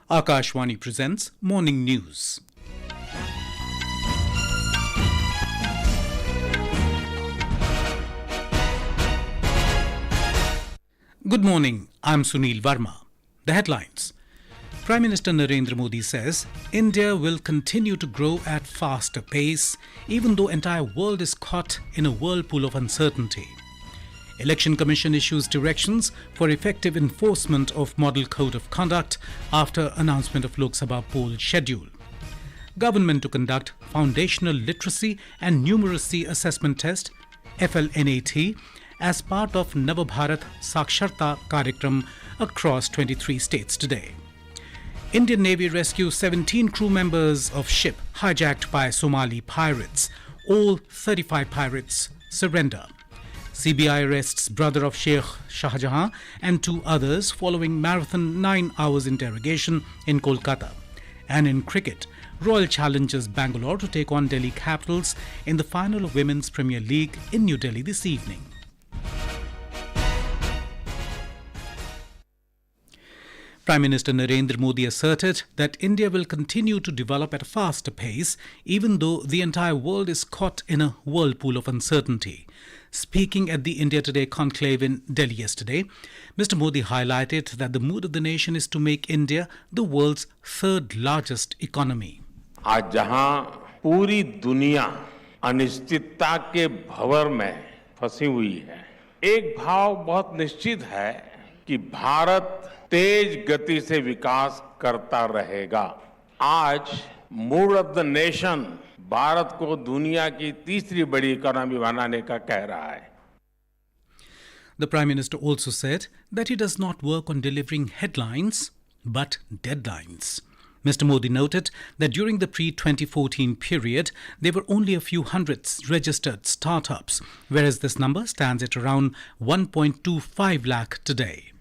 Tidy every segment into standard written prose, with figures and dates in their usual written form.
Akashvani presents Morning News. Good morning, I'm Sunil Verma. The headlines. Prime Minister Narendra Modi says India will continue to grow at faster pace even though entire world is caught in a whirlpool of uncertainty. Election Commission issues directions for effective enforcement of Model Code of Conduct after announcement of Lok Sabha poll schedule. Government to conduct Foundational Literacy and Numeracy Assessment Test FLNAT as part of Nav Bharat Saaksharta Karyakram across 23 states today. Indian Navy rescues 17 crew members of ship hijacked by Somali pirates. All 35 pirates surrender. CBI arrests brother of Sheikh Shahjahan and two others following marathon 9 hours interrogation in Kolkata. And in cricket, Royal Challengers Bangalore to take on Delhi Capitals in the final of Women's Premier League in New Delhi this evening. Prime Minister Narendra Modi asserted that India will continue to develop at a faster pace even though the entire world is caught in a whirlpool of uncertainty. Speaking at the India Today conclave in Delhi yesterday, Mr. Modi highlighted that the mood of the nation is to make India the world's third largest economy. आज जहां पूरी दुनिया अनिश्चितता के भंवर में फंसी हुई है, एक भाव बहुत निश्चित है कि भारत तेज गति से विकास करता रहेगा। आज mood off the nation Bharat को दुनिया की तीसरी बड़ी इकोनॉमी बनाने का कह रहा है। The Prime Minister also said that he does not work on delivering headlines but deadlines. Mr. Modi noted that during the pre-2014 period, there were only a few hundreds registered startups, whereas this number stands at around 1.25 lakh today.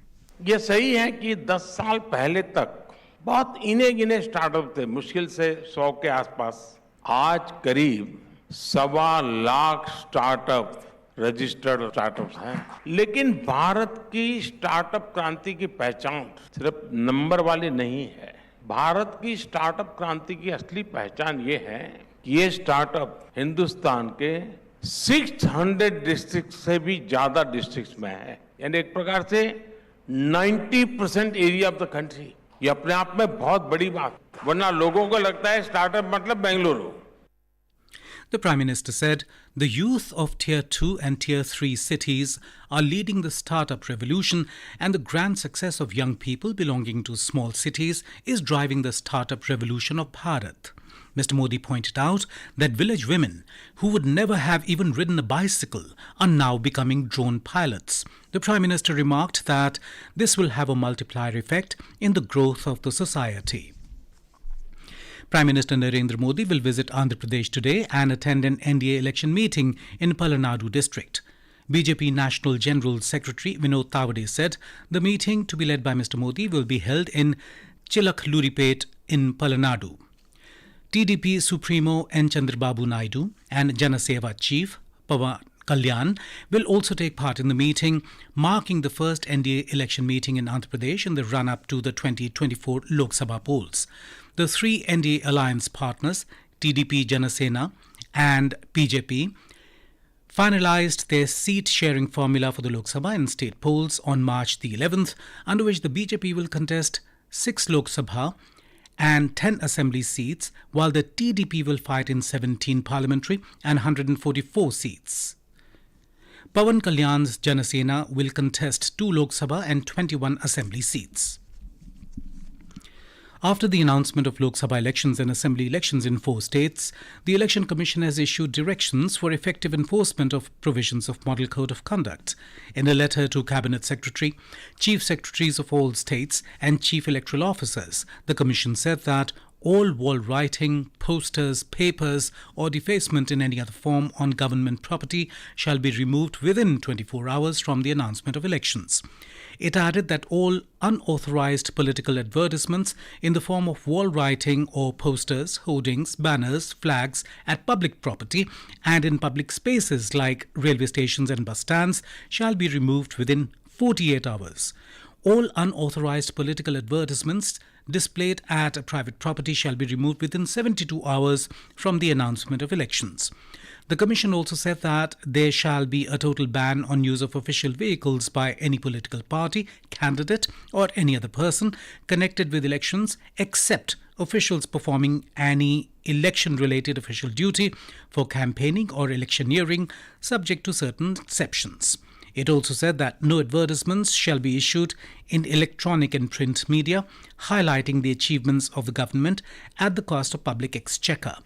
ये सही है कि 10 साल पहले तक बहुत इने गिने स्टार्टअप थे, मुश्किल से 100 के आसपास। आज करीब 1.25 लाख स्टार्टअप रजिस्टर्ड स्टार्टअप्स हैं। लेकिन भारत की स्टार्टअप क्रांति की पहचान सिर्फ नंबर वाली नहीं है। भारत की स्टार्टअप क्रांति की असली पहचान ये है कि ये स्टार्टअप हिंदुस्तान के 600 डिस्ट्रिक्ट से भी ज्यादा डिस्ट्रिक्ट्स में है, यानी एक प्रकार से 90% एरिया ऑफ द कंट्री। ये अपने आप में बहुत बड़ी बात, वरना लोगों को लगता है स्टार्टअप मतलब Bengaluru. The Prime Minister said the youth of Tier 2 and Tier 3 cities are leading the startup revolution and the grand success of young people belonging to small cities is driving the startup revolution of Bharat. Mr. Modi pointed out that village women who would never have even ridden a bicycle are now becoming drone pilots. The Prime Minister remarked that this will have a multiplier effect in the growth of the society. Prime Minister Narendra Modi will visit Andhra Pradesh today and attend an NDA election meeting in FLNAT district. BJP National General Secretary Vinod Tawade said the meeting to be led by Mr. Modi will be held in Chilakluripet in FLNAT. TDP Supremo N. Chandrababu Naidu and Janaseva Chief Pawan Kalyan will also take part in the meeting, marking the first NDA election meeting in Andhra Pradesh in the run-up to the 2024 Lok Sabha polls. The three NDA alliance partners, TDP, Janasena and BJP, finalized their seat-sharing formula for the Lok Sabha and state polls on March the 11th, under which the BJP will contest 6 Lok Sabha and 10 assembly seats, while the TDP will fight in 17 parliamentary and 144 seats. Pawan Kalyan's Janasena will contest 2 Lok Sabha and 21 assembly seats. After the announcement of Lok Sabha elections and assembly elections in 4 states, the Election Commission has issued directions for effective enforcement of provisions of Model Code of Conduct. In a letter to Cabinet Secretary, Chief Secretaries of all states and Chief Electoral Officers, the Commission said that all wall writing, posters, papers or defacement in any other form on government property shall be removed within 24 hours from the announcement of elections. It added that all unauthorized political advertisements in the form of wall writing or posters, hoardings, banners, flags at public property and in public spaces like railway stations and bus stands shall be removed within 48 hours. All unauthorized political advertisements displayed at a private property shall be removed within 72 hours from the announcement of elections. The Commission also said that there shall be a total ban on use of official vehicles by any political party, candidate, or any other person connected with elections except officials performing any election-related official duty for campaigning or electioneering, subject to certain exceptions. It also said that no advertisements shall be issued in electronic and print media highlighting the achievements of the government at the cost of public exchequer.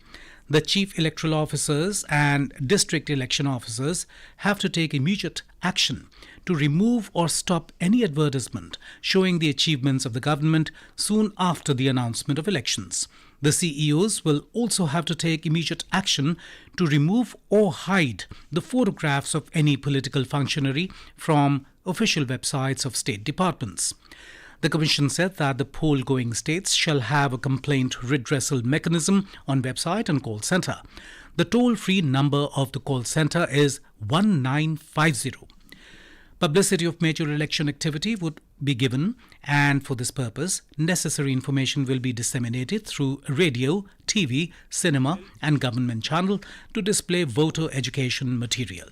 The chief electoral officers and district election officers have to take immediate action to remove or stop any advertisement showing the achievements of the government soon after the announcement of elections. The CEOs will also have to take immediate action to remove or hide the photographs of any political functionary from official websites of state departments. The Commission said that the poll-going states shall have a complaint redressal mechanism on website and call centre. The toll-free number of the call centre is 1950. Publicity of major election activity would be given, and for this purpose, necessary information will be disseminated through radio, TV, cinema and government channel to display voter education material.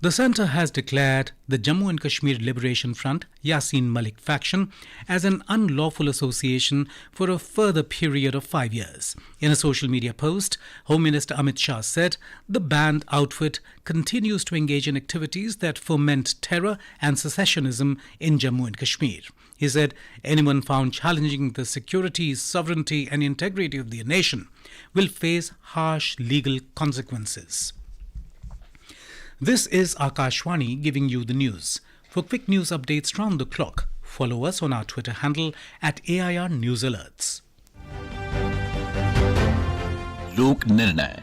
The centre has declared the Jammu and Kashmir Liberation Front Yasin Malik faction as an unlawful association for a further period of 5 years. In a social media post, Home Minister Amit Shah said the banned outfit continues to engage in activities that foment terror and secessionism in Jammu and Kashmir. He said anyone found challenging the security, sovereignty and integrity of the nation will face harsh legal consequences. This is Akashwani giving you the news. For quick news updates round the clock, follow us on our Twitter handle at AIR News Alerts. Lok Nirnay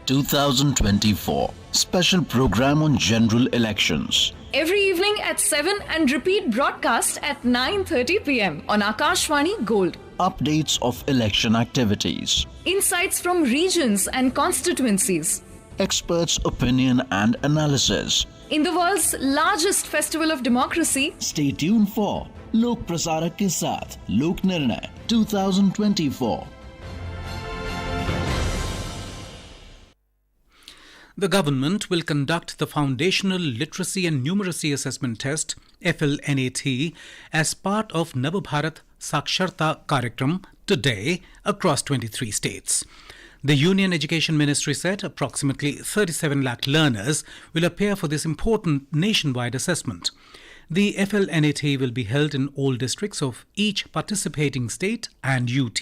2024 Special Program on General Elections. Every evening at 7 and repeat broadcast at 9:30 p.m. on Akashwani Gold. Updates of election activities. Insights from regions and constituencies. Experts' opinion and analysis. In the world's largest festival of democracy, Stay tuned for Lok Prasarak ke saath Lok Nirnay 2024. The government will conduct the Foundational Literacy and Numeracy Assessment Test FLNAT as part of Nav Bharat Saaksharta Karyakram today across 23 states. The Union Education Ministry said approximately 37 lakh learners will appear for this important nationwide assessment. The FLNAT will be held in all districts of each participating state and UT.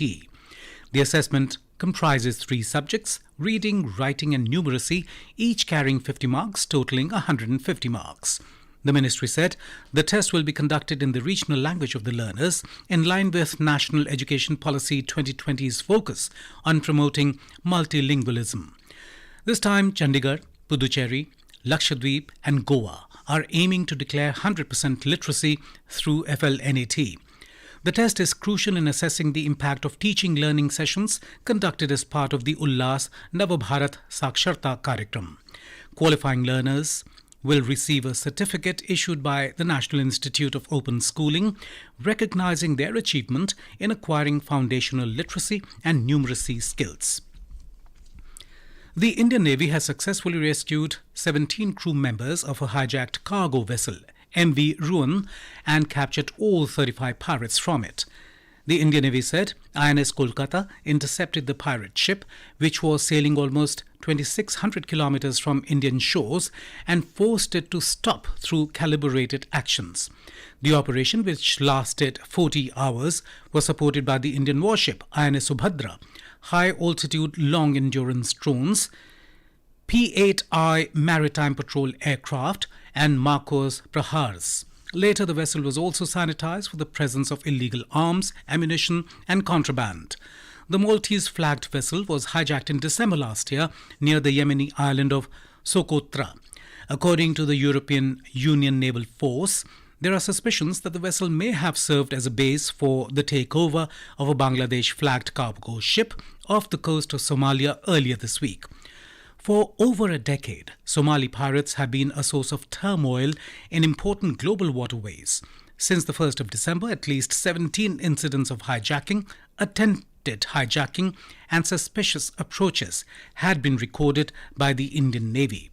The assessment comprises 3 subjects: reading, writing and numeracy, each carrying 50 marks, totaling 150 marks. The ministry said the test will be conducted in the regional language of the learners in line with National Education Policy 2020's focus on promoting multilingualism. This time, Chandigarh, Puducherry, Lakshadweep and Goa are aiming to declare 100% literacy through FLNAT. The test is crucial in assessing the impact of teaching-learning sessions conducted as part of the Ullas Nav Bharat Saaksharta Karyakram. Qualifying learners will receive a certificate issued by the National Institute of Open Schooling, recognizing their achievement in acquiring foundational literacy and numeracy skills. The Indian Navy has successfully rescued 17 crew members of a hijacked cargo vessel, MV Ruan, and captured all 35 pirates from it. The Indian Navy said INS Kolkata intercepted the pirate ship, which was sailing almost 2,600 kilometers from Indian shores, and forced it to stop through calibrated actions. The operation, which lasted 40 hours, was supported by the Indian warship INS Subhadra, high-altitude long-endurance drones, P-8I maritime patrol aircraft, and Marcos Prahars. Later, the vessel was also sanitized for the presence of illegal arms, ammunition and contraband. The Maltese-flagged vessel was hijacked in December last year near the Yemeni island of Socotra. According to the European Union Naval Force, there are suspicions that the vessel may have served as a base for the takeover of a Bangladesh-flagged cargo ship off the coast of Somalia earlier this week. For over a decade, Somali pirates have been a source of turmoil in important global waterways. Since the 1st of December, at least 17 incidents of hijacking, attempted hijacking, and suspicious approaches had been recorded by the Indian Navy.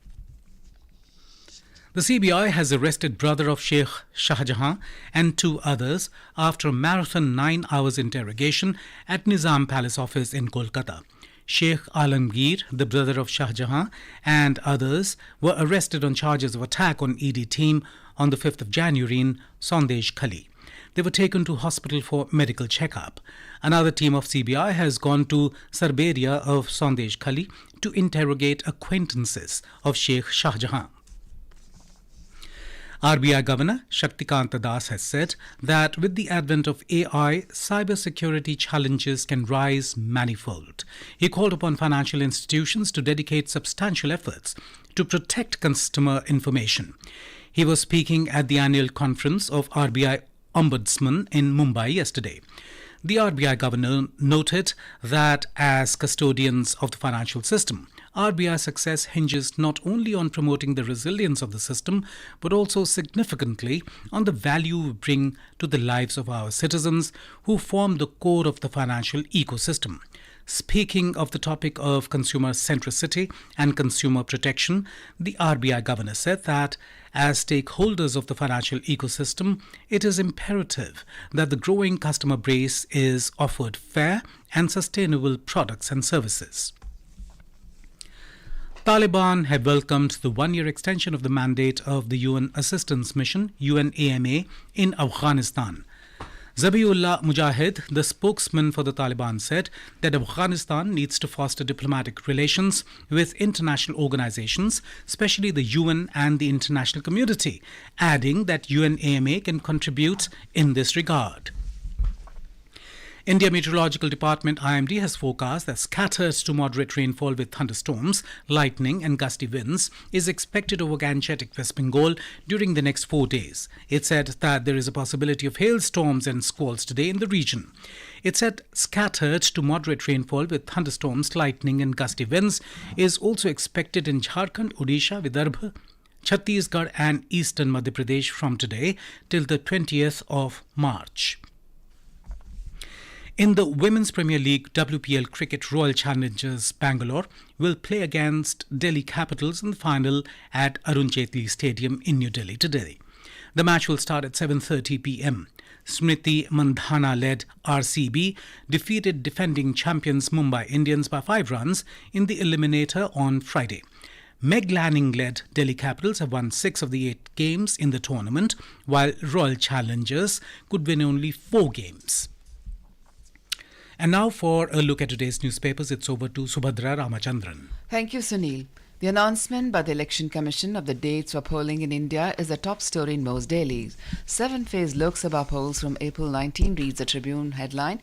The CBI has arrested brother of Sheikh Shahjahan and 2 others after a marathon 9 hours interrogation at Nizam Palace office in Kolkata. Sheikh Alamgir, the brother of Shahjahan, and others were arrested on charges of attack on ED team on the 5th of January in Sandesh Khali. They were taken to hospital for medical checkup. Another team of CBI has gone to Sarberia of Sandesh Khali to interrogate acquaintances of Sheikh Shahjahan. RBI Governor Shaktikanta Das has said that with the advent of AI, cybersecurity challenges can rise manifold. He called upon financial institutions to dedicate substantial efforts to protect customer information. He was speaking at the annual conference of RBI Ombudsman in Mumbai yesterday. The RBI governor noted that as custodians of the financial system, RBI success hinges not only on promoting the resilience of the system, but also significantly on the value we bring to the lives of our citizens who form the core of the financial ecosystem. Speaking of the topic of consumer centricity and consumer protection, the RBI governor said that as stakeholders of the financial ecosystem, it is imperative that the growing customer base is offered fair and sustainable products and services. Taliban have welcomed the 1-year extension of the mandate of the UN Assistance Mission, UNAMA, in Afghanistan. Zabiullah Mujahid, the spokesman for the Taliban, said that Afghanistan needs to foster diplomatic relations with international organizations, especially the UN and the international community, adding that UNAMA can contribute in this regard. India Meteorological Department IMD has forecast that scattered to moderate rainfall with thunderstorms, lightning and gusty winds is expected over Gangetic West Bengal during the next 4 days. It said that there is a possibility of hailstorms and squalls today in the region. It said scattered to moderate rainfall with thunderstorms, lightning and gusty winds is also expected in Jharkhand, Odisha, Vidarbha, Chhattisgarh and eastern Madhya Pradesh from today till the 20th of March. In the Women's Premier League WPL Cricket, Royal Challengers Bangalore will play against Delhi Capitals in the final at Arun Jaitley Stadium in New Delhi today. The match will start at 7:30 p.m. Smriti Mandhana-led RCB defeated defending champions Mumbai Indians by 5 runs in the eliminator on Friday. Meg Lanning-led Delhi Capitals have won 6 of the 8 games in the tournament, while Royal Challengers could win only 4 games. And now for a look at today's newspapers, it's over to Subhadra Ramachandran. Thank you, Sunil. The announcement by the Election Commission of the dates for polling in India is the top story in most dailies. 7-phase Lok Sabha polls from April 19 reads the Tribune headline.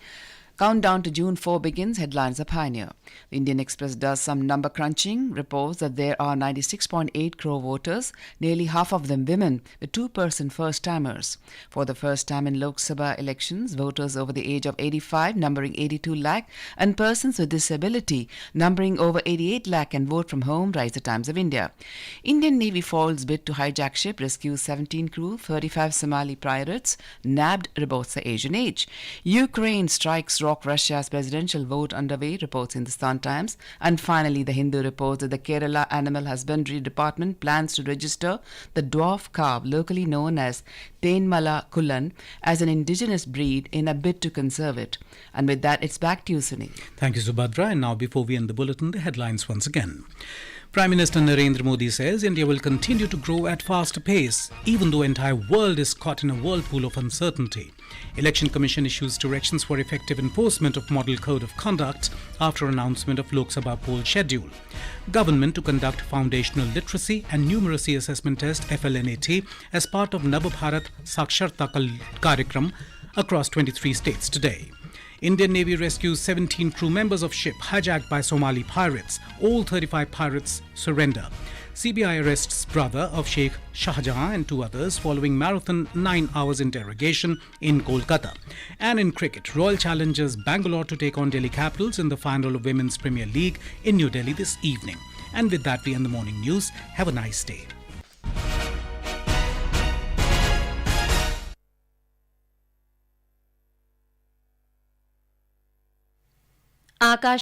Countdown to June 4 begins, headlines are pioneer. The Indian Express does some number crunching, reports that there are 96.8 crore voters, nearly half of them women, with 2% first-timers. For the first time in Lok Sabha elections, voters over the age of 85 numbering 82 lakh and persons with disability numbering over 88 lakh can vote from home, writes the Times of India. Indian Navy foils bid to hijack ship, rescues 17 crew, 35 Somali pirates, nabbed, reports the Asian Age. Ukraine strikes rock Russia's presidential vote underway, reports in the Sun Times. And finally, the Hindu reports that the Kerala Animal Husbandry Department plans to register the dwarf calf, locally known as Tenmala Kullan, as an indigenous breed in a bid to conserve it. And with that, it's back to you, Sunil. Thank you, Subhadra. And now, before we end the bulletin, the headlines once again. Prime Minister Narendra Modi says India will continue to grow at faster pace, even though the entire world is caught in a whirlpool of uncertainty. Election Commission issues directions for effective enforcement of Model Code of Conduct after announcement of Lok Sabha poll schedule. Government to conduct foundational literacy and numeracy assessment test FLNAT as part of Nav Bharat Saaksharta Karyakram across 23 states today. Indian Navy rescues 17 crew members of ship hijacked by Somali pirates. All 35 pirates surrender. CBI arrests brother of Sheikh Shahjahan and 2 others following marathon 9 hours interrogation in Kolkata. And in cricket, Royal Challengers Bangalore to take on Delhi Capitals in the final of Women's Premier League in New Delhi this evening. And with that, we end the morning news. Have a nice day. Akash